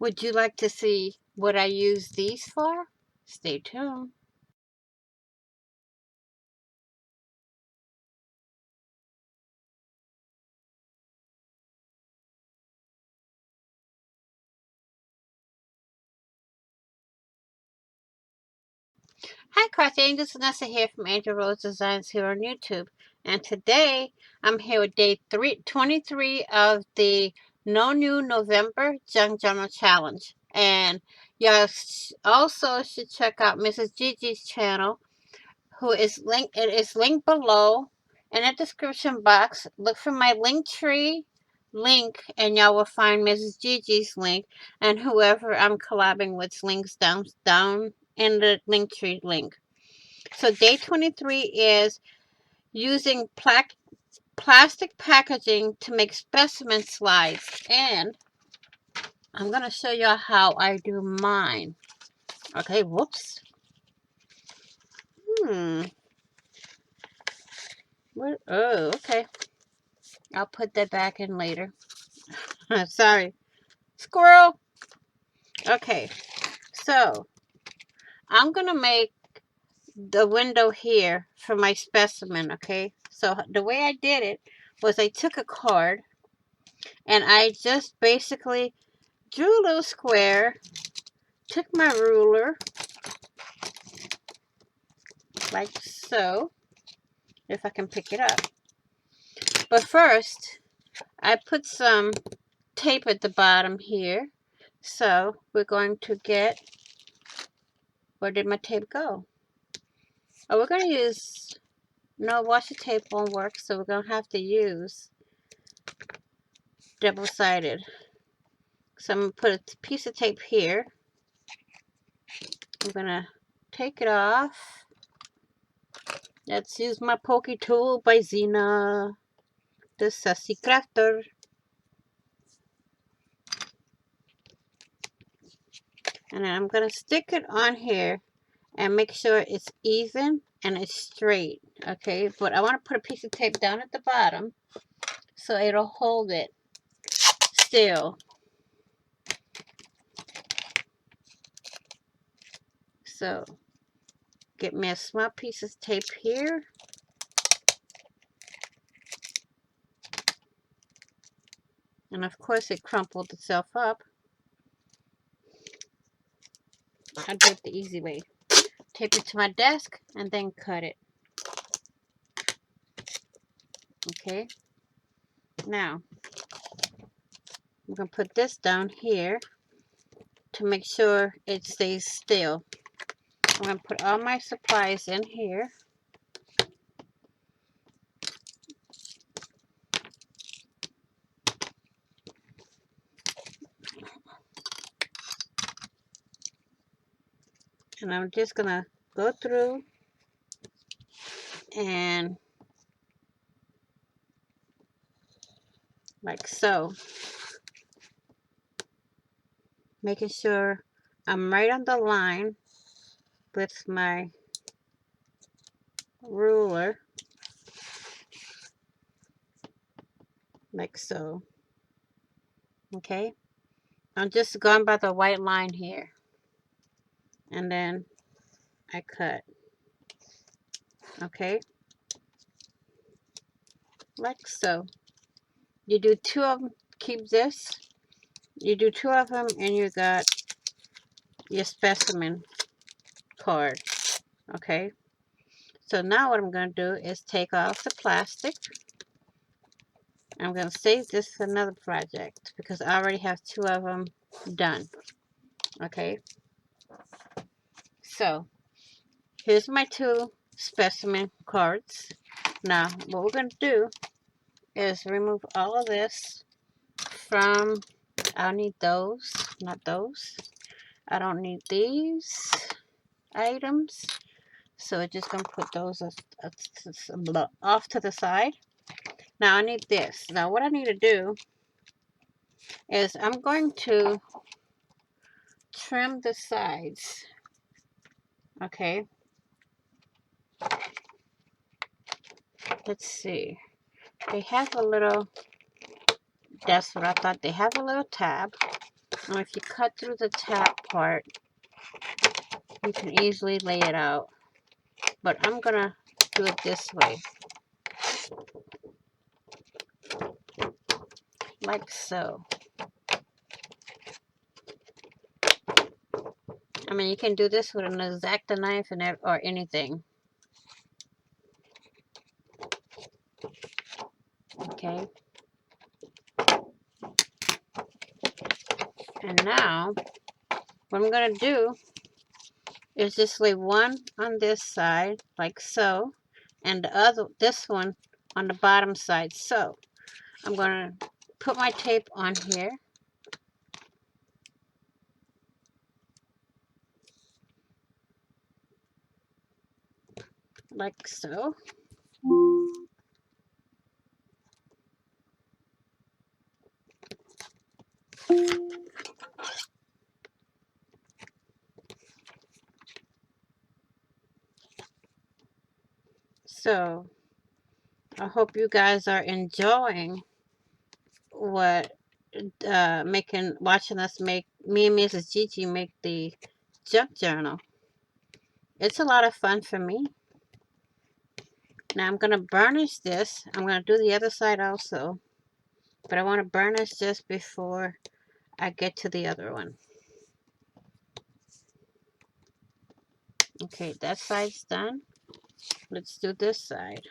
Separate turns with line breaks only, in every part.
Would you like to see what I use these for? Stay tuned. Hi, Crafty Angels. Vanessa here from Angel Rose Designs here on YouTube. And today I'm here with day 23 of the No New November Junk Journal Challenge. And y'all also should check out Mrs. Gigi's channel, who is linked. It is linked below in the description box. Look for my link tree link, and y'all will find Mrs. Gigi's link, and whoever I'm collabing with links down in the link tree link. So day 23 is using plastic packaging to make specimen slides. And I'm going to show you how I do mine. Okay, whoops. Oh, okay. I'll put that back in later. Sorry. Squirrel. Okay, so I'm going to make the window here for my specimen, okay? So the way I did it was I took a card and I just basically drew a little square, took my ruler like so, if I can pick it up. But first, I put some tape at the bottom here. So we're going to get, where did my tape go? Oh, we're going to use, no, washi tape won't work, so we're going to have to use double-sided. So I'm going to put a piece of tape here. I'm going to take it off. Let's use my pokey tool by Zena, the Sassy Crafter. And I'm going to stick it on here and make sure it's even and it's straight. Okay, but I want to put a piece of tape down at the bottom so it'll hold it still. So get me a small piece of tape here. And of course it crumpled itself up. I'll do it the easy way. Tape it to my desk and then cut it. Okay. Now, I'm going to put this down here to make sure it stays still. I'm going to put all my supplies in here. And I'm just going to go through and like so. Making sure I'm right on the line with my ruler. Like so. Okay. I'm just going by the white line here. And then I cut. Okay. Like so. You do two of them. Keep this. You do two of them and you got your specimen card. Okay. So now what I'm going to do is take off the plastic. I'm going to save this for another project because I already have two of them done. Okay. So here's my two specimen cards. Now what we're going to do is remove all of this from, I'll need those, not those. I don't need these items. So we're just going to put those off to the side. Now I need this. Now what I need to do is I'm going to trim the sides. Okay. Let's see. They have a little, that's what I thought. They have a little tab. Now if you cut through the top part, you can easily lay it out. But I'm gonna do it this way. Like so. I mean, you can do this with an X-Acto knife and or anything. Okay. And now, what I'm gonna do is just lay one on this side, like so, and this one on the bottom side. So, I'm gonna put my tape on here. Like so. So, I hope you guys are enjoying watching us make, me and Mrs. Gigi make the junk journal. It's a lot of fun for me. Now I'm going to burnish this. I'm going to do the other side also. But I want to burnish this before I get to the other one. Okay, that side's done. Let's do this side.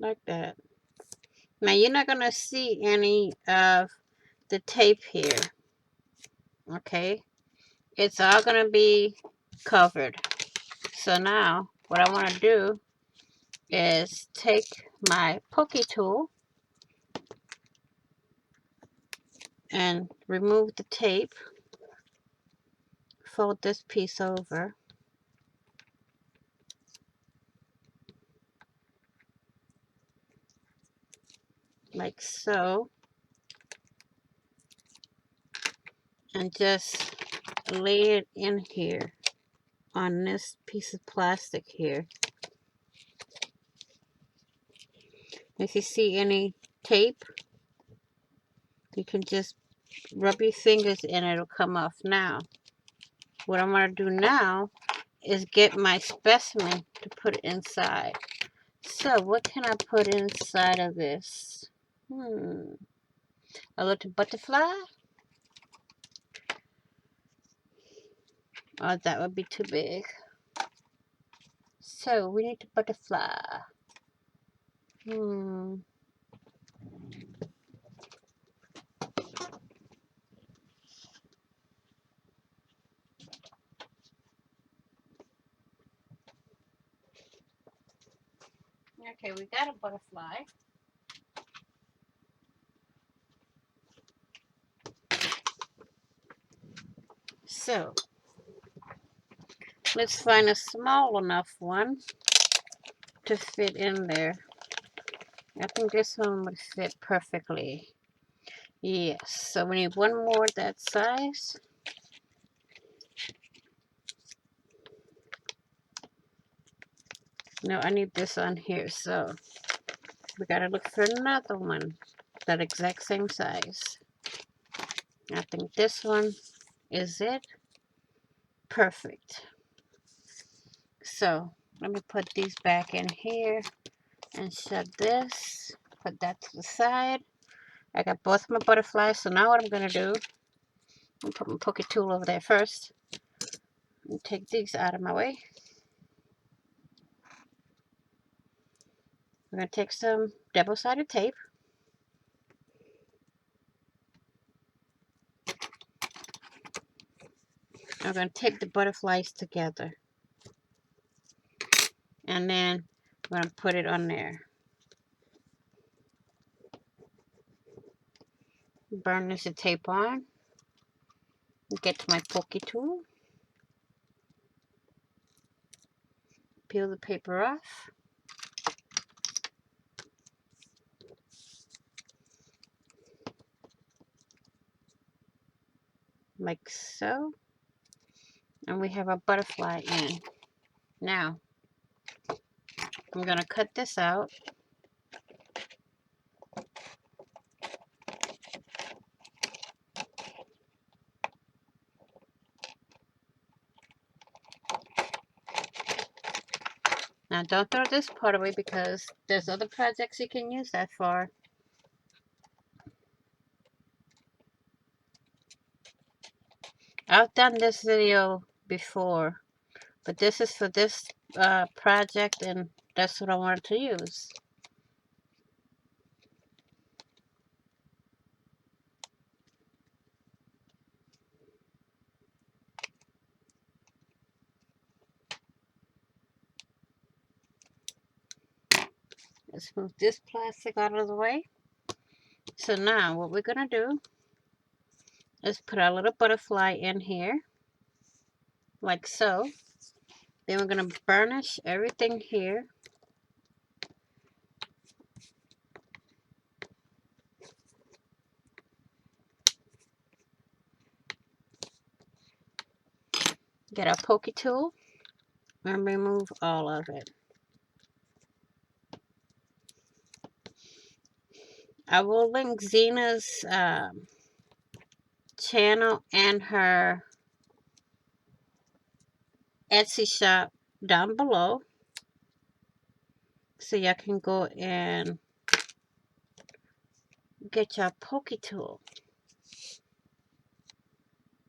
Like that. Now you're not going to see any of the tape here. Okay? It's all going to be covered. So now what I want to do is take my pokey tool and remove the tape. Fold this piece over. Like so. And just lay it in here on this piece of plastic here. If you see any tape, you can just rub your fingers and it'll come off. Now, what I'm going to do now is get my specimen to put inside. So, what can I put inside of this? A little butterfly? Oh, that would be too big. So, we need a butterfly. Okay, we got a butterfly. So, let's find a small enough one to fit in there. I think this one would fit perfectly. Yes, so we need one more that size. No, I need this on here, so we gotta look for another one that exact same size. I think this one is it. Perfect. So let me put these back in here and shut this. Put that to the side. I got both my butterflies, so now what I'm gonna do, I'm put my poke tool over there first and take these out of my way. We're gonna take some double-sided tape. I'm going to tape the butterflies together. And then I'm going to put it on there. Burnish the tape on. Get to my pokey tool. peel the paper off. Like so. And we have a butterfly in. Now, I'm going to cut this out. Now, don't throw this part away because there's other projects you can use that for. I've done this video before, but this is for this project, and that's what I wanted to use. Let's move this plastic out of the way. So now what we're going to do is put our little butterfly in here, like so. Then we're going to burnish everything here. Get our pokey tool and remove all of it. I will link Zena's channel and her Etsy shop down below, so y'all can go and get your pokey tool.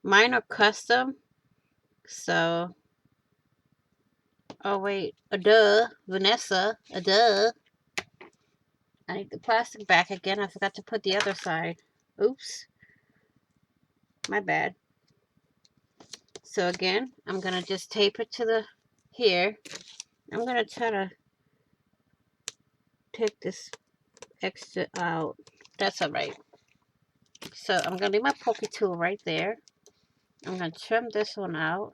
Mine are custom, so oh wait, Vanessa, I need the plastic back again. I forgot to put the other side. Oops, my bad. So again, I'm gonna just tape it to the here. I'm gonna try to take this extra out. That's all right. So I'm gonna leave my pokey tool right there. I'm gonna trim this one out.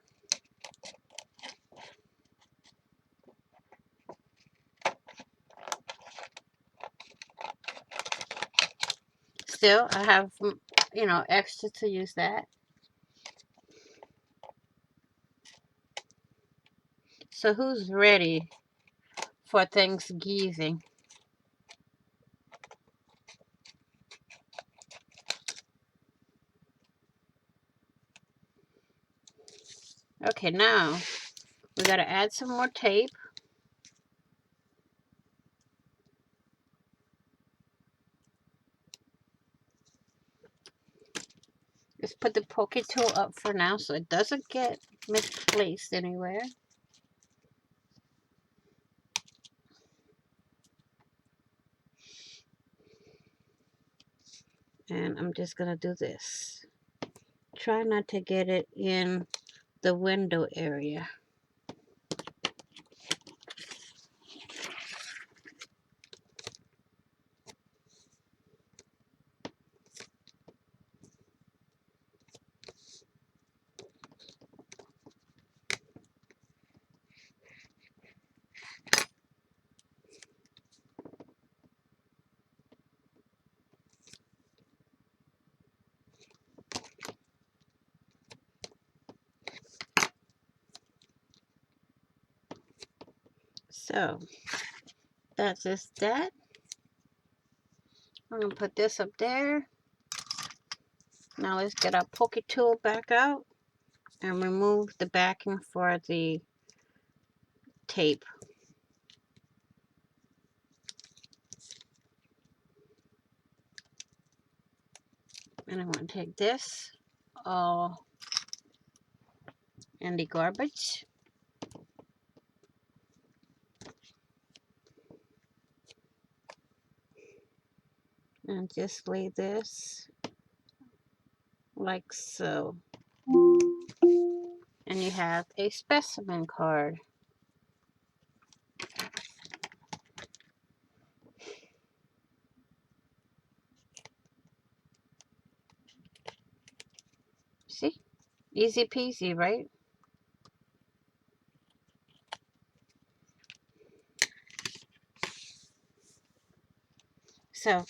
Still, I have, you know, extra to use that. So who's ready for Thanksgiving? Okay, now we gotta add some more tape. Just put the pokey tool up for now so it doesn't get misplaced anywhere. And I'm just gonna do this. Try not to get it in the window area. So that's just that. I'm gonna put this up there. Now let's get our pokey tool back out and remove the backing for the tape. And I'm going to take this all in the garbage. And just lay this like so. And you have a specimen card. See? Easy peasy, right? So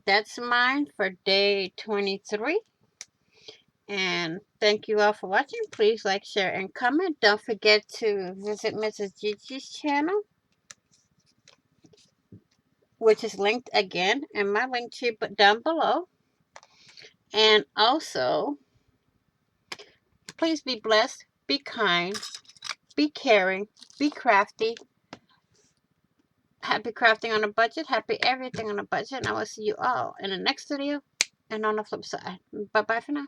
that's mine for day 23. And thank you all for watching. Please like, share, and comment. Don't forget to visit Mrs. Gigi's channel, which is linked again in my link tree down below. And also, please be blessed, be kind, be caring, be crafty. Happy crafting on a budget. Happy everything on a budget. And I will see you all in the next video and on the flip side. Bye-bye for now.